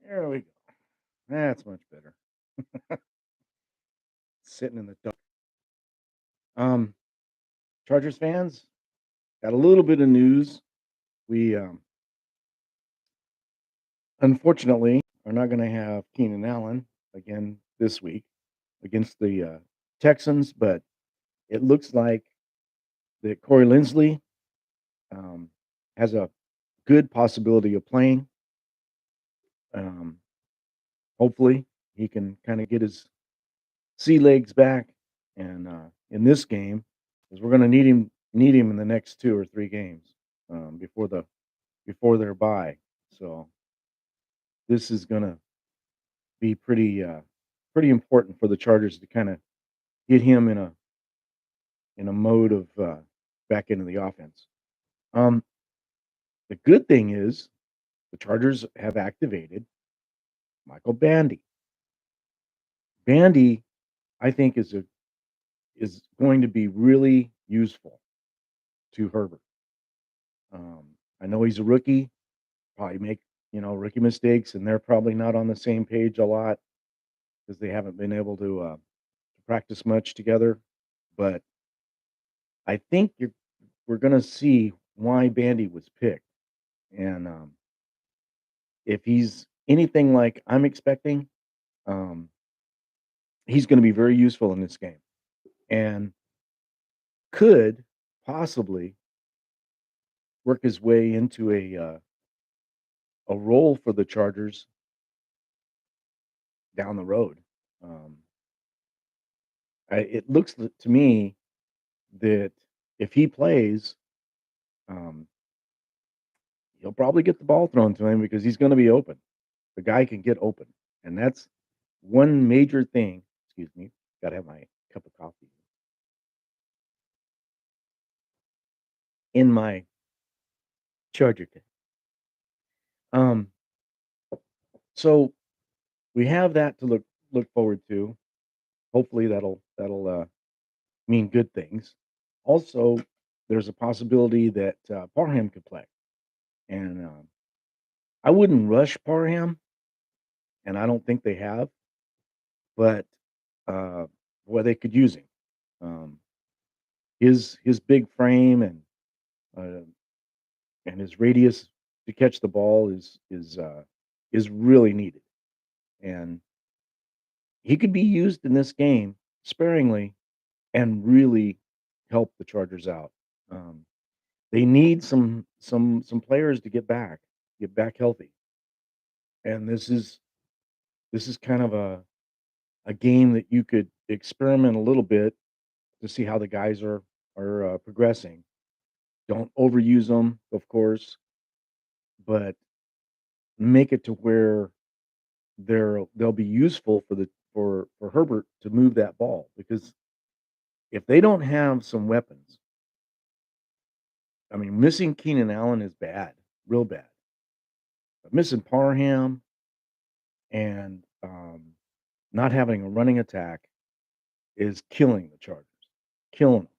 There we go. That's much better. Sitting in the dark. Um, Chargers fans got a little bit of news. We unfortunately are not going to have Keenan Allen again this week against the Texans, but it looks like that Corey Linsley um, has a good possibility of playing. Um, Hopefully, he can kind of get his sea legs back, and in this game, because we're going to need him in the next 2 or 3 games before their bye. So this is going to be pretty important for the Chargers to kind of get him in a mode of back into the offense. Um, the good thing is the Chargers have activated Michael Bandy. Bandy, I think, is going to be really useful to Herbert. I know he's a rookie, probably make rookie mistakes, and they're probably not on the same page a lot because they haven't been able to practice much together. But I think we're going to see why Bandy was picked, and if he's anything like I'm expecting, um, he's going to be very useful in this game, and could possibly work his way into a role for the Chargers down the road. Um, it looks to me that if he plays, um, he'll probably get the ball thrown to him because he's going to be open. The guy can get open, and that's one major thing. Excuse me, got to have my cup of coffee in my charger case. Um, so we have that to look forward to. Hopefully, that'll mean good things. Also, there's a possibility that Parham could play, and I wouldn't rush Parham, and I don't think they have, but uh, boy, they could use him. Um, his big frame uh, and his radius to catch the ball is really needed, and he could be used in this game sparingly and really help the Chargers out. Um, they need some players to get back healthy, and this is kind of a game that you could experiment a little bit to see how the guys are progressing. Don't overuse them, of course, but make it to where they'll be useful for Herbert to move that ball because if they don't have some weapons, I mean, missing Keenan Allen is bad, real bad. But missing Parham and not having a running attack is killing the Chargers, killing them.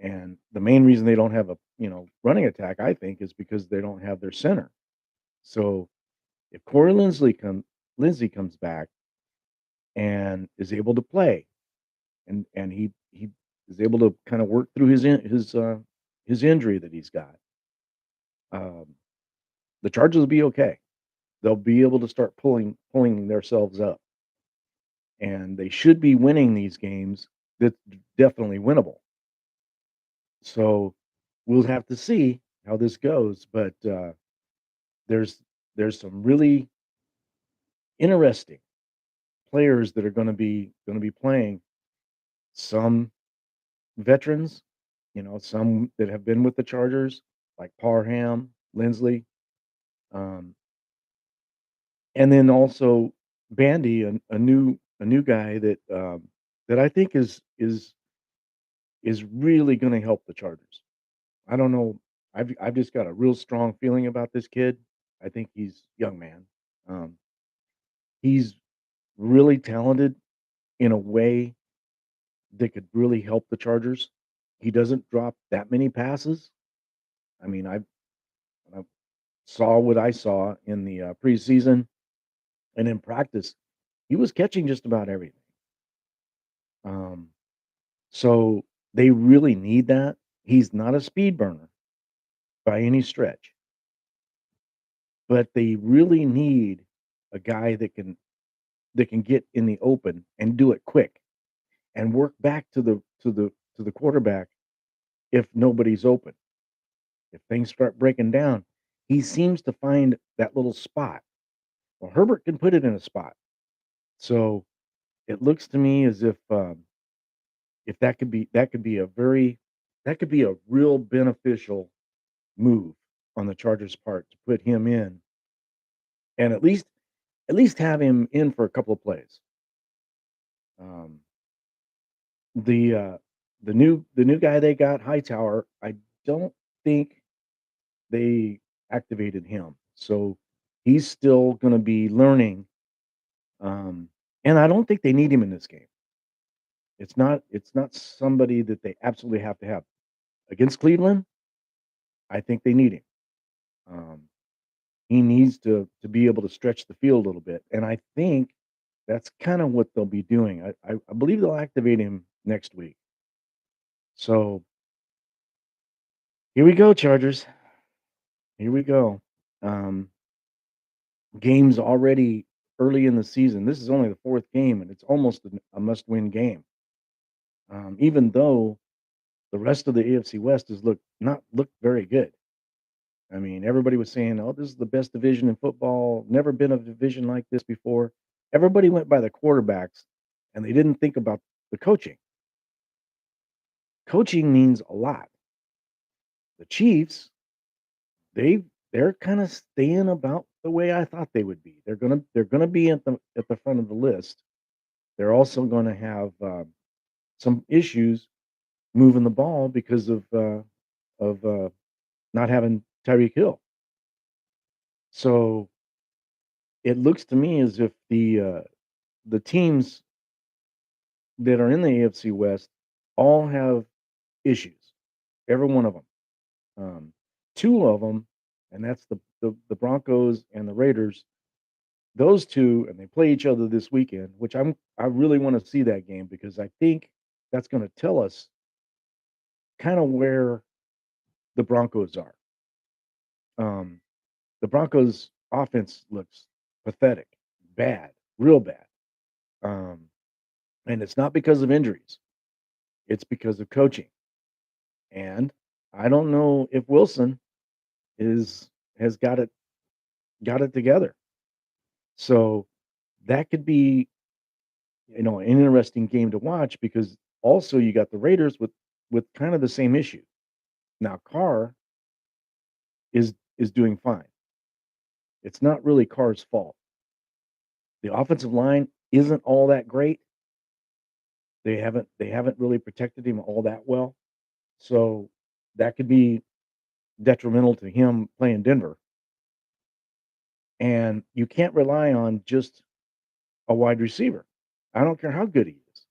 And the main reason they don't have a running attack, I think, is because they don't have their center. So if Lindsey comes back and is able to play, and he is able to kind of work through his injury that he's got, um, the Chargers will be okay. They'll be able to start pulling themselves up, and they should be winning these games. That's definitely winnable. So we'll have to see how this goes, but there's there's some really interesting players that are going to be playing. Some veterans, some that have been with the Chargers, like Parham, Lindsley, um, and then also Bandy, a new guy that I think is really going to help the Chargers. I don't know. I've just got a real strong feeling about this kid. I think he's young man. Um, he's really talented in a way that could really help the Chargers. He doesn't drop that many passes. I mean, I saw what I saw in the preseason. and in practice, he was catching just about everything. Um, so they really need that. He's not a speed burner by any stretch, but they really need a guy that can get in the open and do it quick and work back to the quarterback if nobody's open. If things start breaking down, he seems to find that little spot. Well, Herbert can put it in a spot. So it looks to me as if that could be a very that could be a real beneficial move on the Chargers' part to put him in and at least have him in for a couple of plays. Um, the the new guy they got, Hightower, I don't think they activated him, so he's still going to be learning. And I don't think they need him in this game. It's not somebody that they absolutely have to have against Cleveland. I think they need him. Um, he needs to be able to stretch the field a little bit, and I think that's kind of what they'll be doing. I believe they'll activate him next week. So here we go, Chargers. Here we go. Um, games already early in the season. This is only the fourth game, and it's almost a must-win game. Even though the rest of the AFC West has looked very good. I mean, everybody was saying, "Oh, this is the best division in football. Never been a division like this before." Everybody went by the quarterbacks, and they didn't think about the coaching. Coaching means a lot. The Chiefs, they they're kind of staying about the way I thought they would be. They're gonna be at the front of the list. They're also going to have some issues moving the ball because of not having Tyreek Hill. So it looks to me as if the teams that are in the AFC West all have issues. Every one of them. Two of them, and that's the Broncos and the Raiders. Those two, and they play each other this weekend, which I really want to see that game because I think that's going to tell us kind of where the Broncos are. Um, the Broncos offense looks pathetic, bad, real bad. Um, and it's not because of injuries. It's because of coaching. And I don't know if Wilson is has got it together. So that could be, you know, an interesting game to watch because also you got the Raiders with kind of the same issue. Now Carr is doing fine. It's not really Carr's fault. The offensive line isn't all that great. They haven't really protected him all that well. So that could be detrimental to him playing Denver. And you can't rely on just a wide receiver. I don't care how good he is.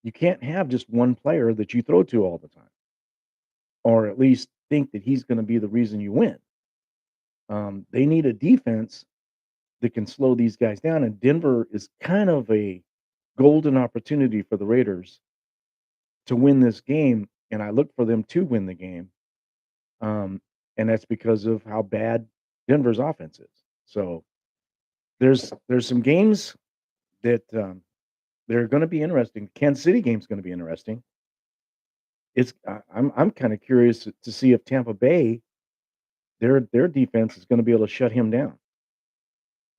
You can't have just one player that you throw to all the time, or at least think that he's going to be the reason you win. They need a defense that can slow these guys down, and Denver is kind of a golden opportunity for the Raiders to win this game, and I look for them to win the game. Um, and that's because of how bad Denver's offense is. So there's some games that they're going to be interesting. Kansas City game's going to be interesting. I'm kind of curious to see if Tampa Bay their defense is going to be able to shut him down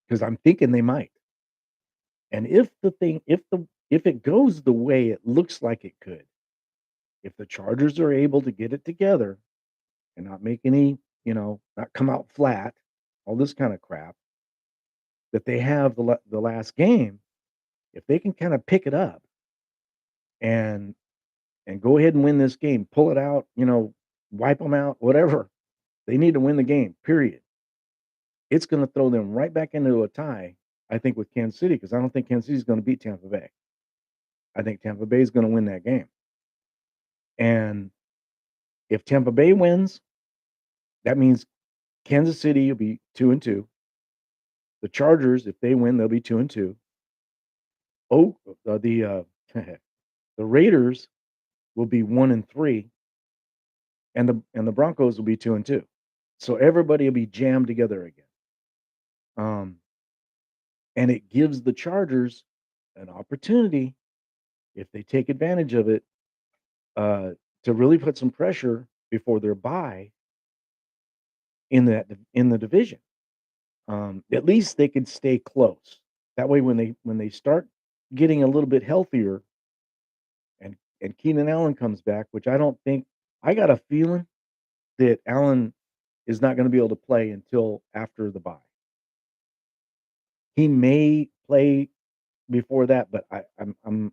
because I'm thinking they might. And if it goes the way it looks like it could, if the Chargers are able to get it together and not make any, you know, not come out flat, all this kind of crap that they have the last game, if they can kind of pick it up and go ahead and win this game, pull it out, you know, wipe them out, whatever. They need to win the game, period. It's gonna throw them right back into a tie, I think, with Kansas City because I don't think Kansas City is gonna beat Tampa Bay. I think Tampa Bay is gonna win that game. And if Tampa Bay wins, that means Kansas City will be 2 and 2, The Chargers, if they win, they'll be 2 and 2. Oh, the Raiders will be 1 and 3, and the Broncos will be 2 and 2. So everybody will be jammed together again. Um, and it gives the Chargers an opportunity, if they take advantage of it, uh, to really put some pressure before their bye in the division. At least they could stay close. That way, when they start getting a little bit healthier, and Keenan Allen comes back, which I don't think, I got a feeling that Allen is not going to be able to play until after the bye. He may play before that, but I'm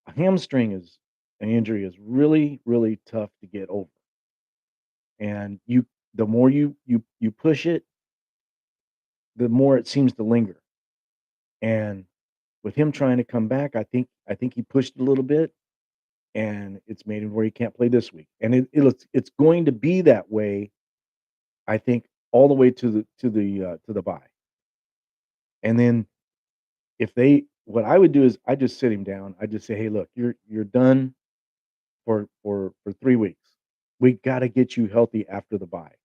a hamstring is an injury is really, really tough to get over. And the more you push it, the more it seems to linger. And with him trying to come back, I think he pushed it a little bit, and it's made him where he can't play this week. And it's going to be that way, I think, all the way to the bye. And then if they what I would do is I just sit him down. I just say, "Hey, look, you're done for 3 weeks. We gotta get you healthy after the bye."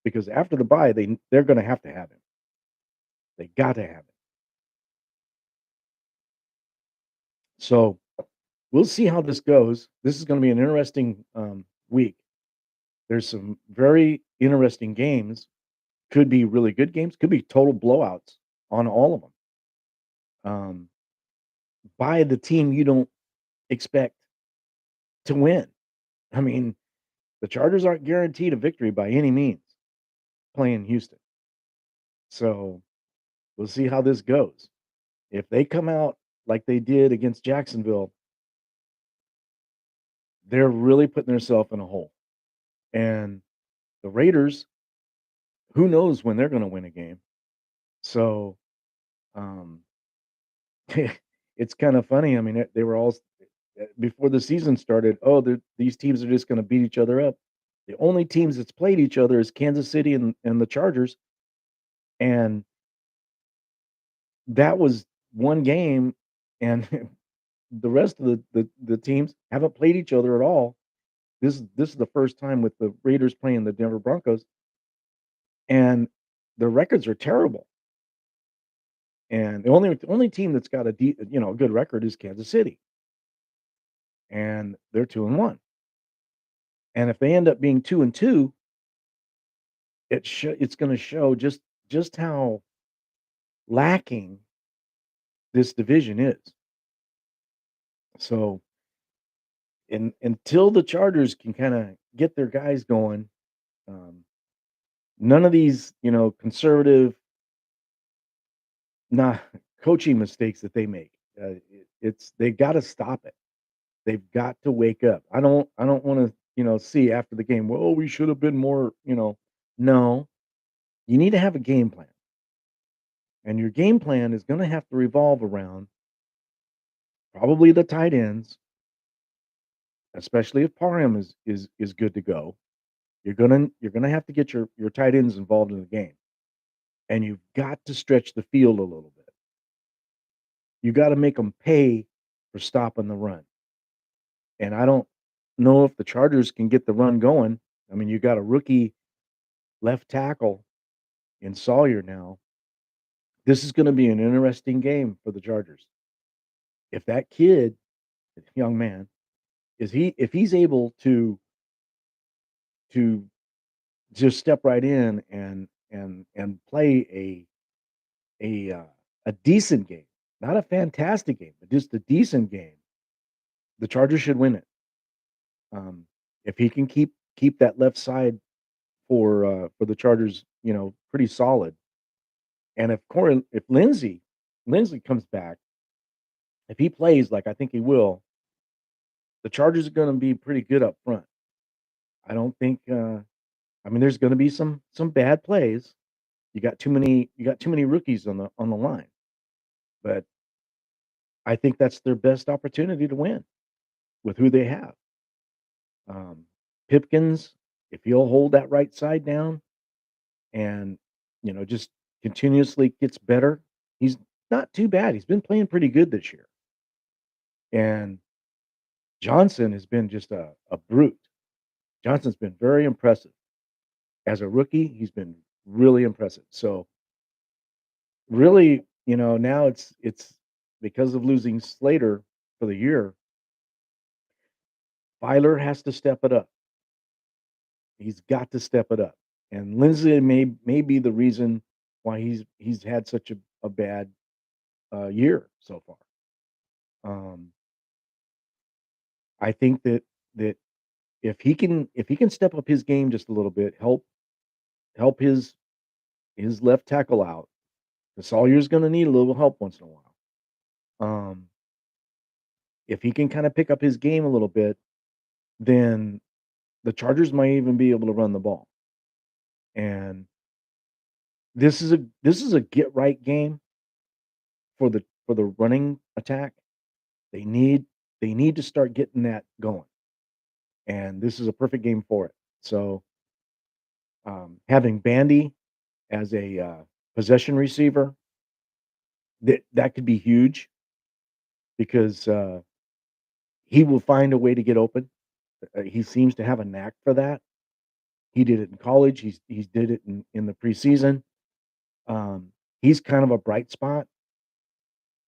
Because after the bye, they're gonna have to have him. They got to have him. So, we'll see how this goes. This is gonna be an interesting, week. There's some very interesting games. Could be really good games, could be total blowouts on all of them. Um, by the team you don't expect to win. I mean, the Chargers aren't guaranteed a victory by any means playing Houston. So, we'll see how this goes. If they come out like they did against Jacksonville, they're really putting themselves in a hole. And the Raiders, who knows when they're gonna win a game. So, um, it's kinda funny. I mean, they were all before the season started, "Oh, these teams are just gonna beat each other up." The only teams that's played each other is Kansas City and the Chargers, and that was 1 game, and the rest of the teams haven't played each other at all. This is the first time with the Raiders playing the Denver Broncos, and the records are terrible. And the only team that's got a good record is Kansas City, and they're 2 and 1. And if they end up being 2 and 2, it's gonna show just how lacking this division is. So, until the Chargers can kinda get their guys going, um, none of these, conservative, nah, coaching mistakes that they make, they gotta stop it. They've got to wake up. I don't wanna, see after the game, "Well, we should have been more," No, you need to have a game plan, and your game plan is gonna have to revolve around probably the tight ends, especially if Parham is good to go. You're gonna have to get your tight ends involved in the game, and you've got to stretch the field a little bit. You gotta make them pay for stopping the run, and I don't know if the Chargers can get the run going. I mean, you got a rookie left tackle in Sawyer now. This is gonna be an interesting game for the Chargers. If that kid, young man, if he's able to just step right in and play a decent game, not a fantastic game, but just a decent game, the Chargers should win it. Um, if he can keep that left side for the Chargers, pretty solid, and if Lindsey comes back, if he plays like I think he will, the Chargers are gonna be pretty good up front. I don't think, I mean, there's gonna be some bad plays. You got too many rookies on the line, but I think that's their best opportunity to win with who they have. Um, Pipkins, if he'll hold that right side down and, just continuously gets better, he's not too bad. He's been playing pretty good this year. And Johnson has been just a brute. Johnson's been very impressive. As a rookie, he's been really impressive. So really, now it's because of losing Slater for the year, Filer has to step it up. He's got to step it up. And Lindsay may be the reason why he's had such a bad year so far. Um, I think that if he can step up his game just a little bit, help his left tackle out. The Sawyer's going to need a little help once in a while. Um, if he can kind of pick up his game a little bit, then the Chargers might even be able to run the ball. And this is a get right game for the running attack. They need they need to start getting that going, and this is a perfect game for it. So, having Bandy as a possession receiver, that could be huge because he will find a way to get open. He seems to have a knack for that. He did it in college. He's did it in the preseason. He's kind of a bright spot.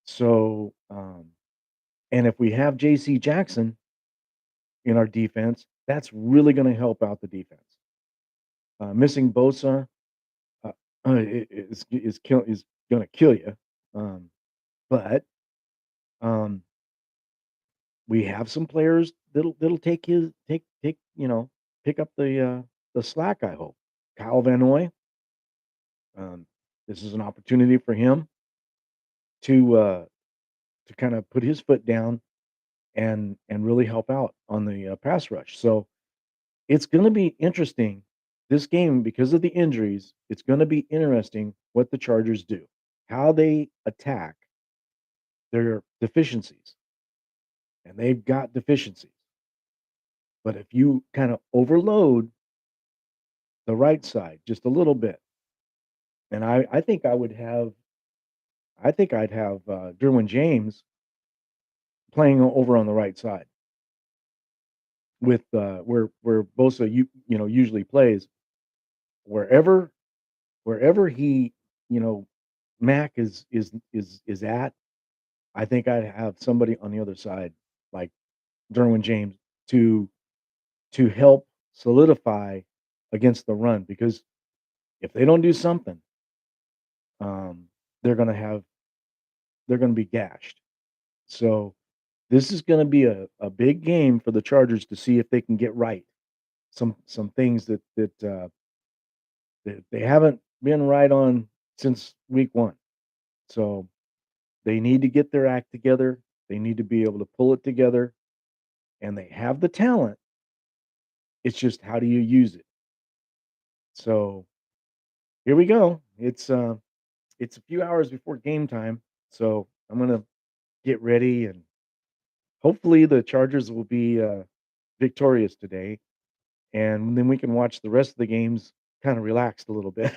So, and if we have J.C. Jackson in our defense, that's really going to help out the defense. Missing Bosa uh, is going to kill you. Um, but we have some players that'll pick up the slack. I hope Kyle Van Noy. Um, this is an opportunity for him to kind of put his foot down and really help out on the pass rush. So it's going to be interesting this game because of the injuries. It's going to be interesting what the Chargers do, how they attack their deficiencies, and they've got deficiencies. But if you kind of overload the right side just a little bit, and I think I'd have Derwin James playing over on the right side with where Bosa usually plays wherever wherever he you know Mac is at. I think I'd have somebody on the other side like Derwin James to help solidify against the run because if they don't do something, um, they're gonna have they're gonna be gashed. So this is gonna be a big game for the Chargers to see if they can get right some things that they haven't been right on since week one. So they need to get their act together. They need to be able to pull it together, and they have the talent. It's just how do you use it? So here we go. It's a few hours before game time, so I'm gonna get ready and hopefully the Chargers will be victorious today, and then we can watch the rest of the games kind of relaxed a little bit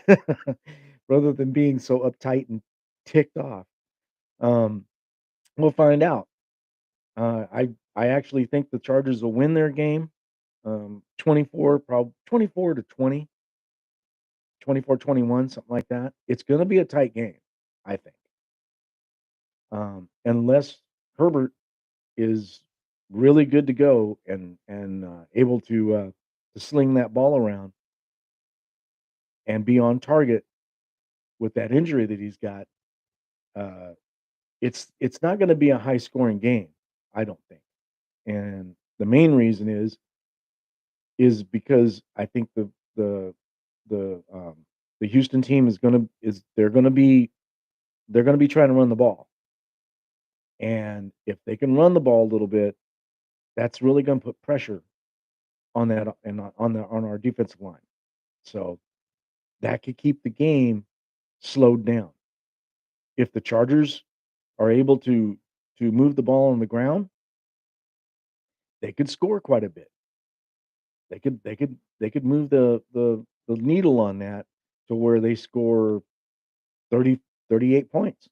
rather than being so uptight and ticked off. Um, we'll find out. I actually think the Chargers will win their game. 24 to 20, 24-21, something like that. It's going to be a tight game, I think. Unless Herbert is really good to go and able to sling that ball around and be on target with that injury that he's got, uh, it's not going to be a high scoring game, I don't think. And the main reason is because I think the the Houston team is they're gonna be trying to run the ball, and if they can run the ball a little bit, that's really gonna put pressure on that and on our defensive line. So that could keep the game slowed down. If the Chargers are able to move the ball on the ground, they could score quite a bit. They could move the needle on that to where they score 30 38 points.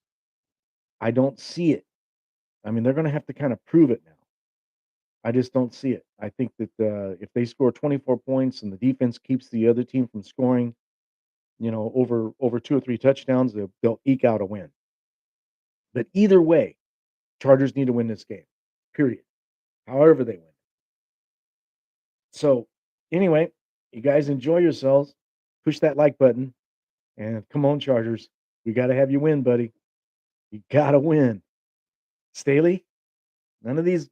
I don't see it. I mean, they're gonna have to kinda prove it now. I just don't see it. I think that, if they score 24 points and the defense keeps the other team from scoring, over 2 or 3 touchdowns, they'll eke out a win. But either way, Chargers need to win this game, period, however they win. So, anyway, you guys enjoy yourselves. Push that like button, and come on, Chargers. We gotta have you win, buddy. You gotta win. Staley, none of these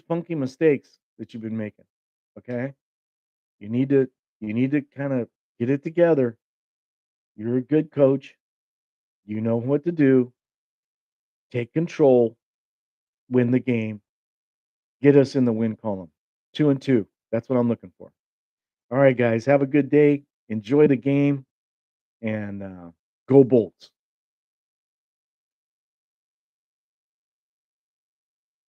funky mistakes that you've been making, okay? You need to you need to kinda get it together. You're a good coach. You know what to do. Take control, win the game, get us in the win column. 2 and 2. That's what I'm looking for. All right, guys, have a good day. Enjoy the game and go Bolts.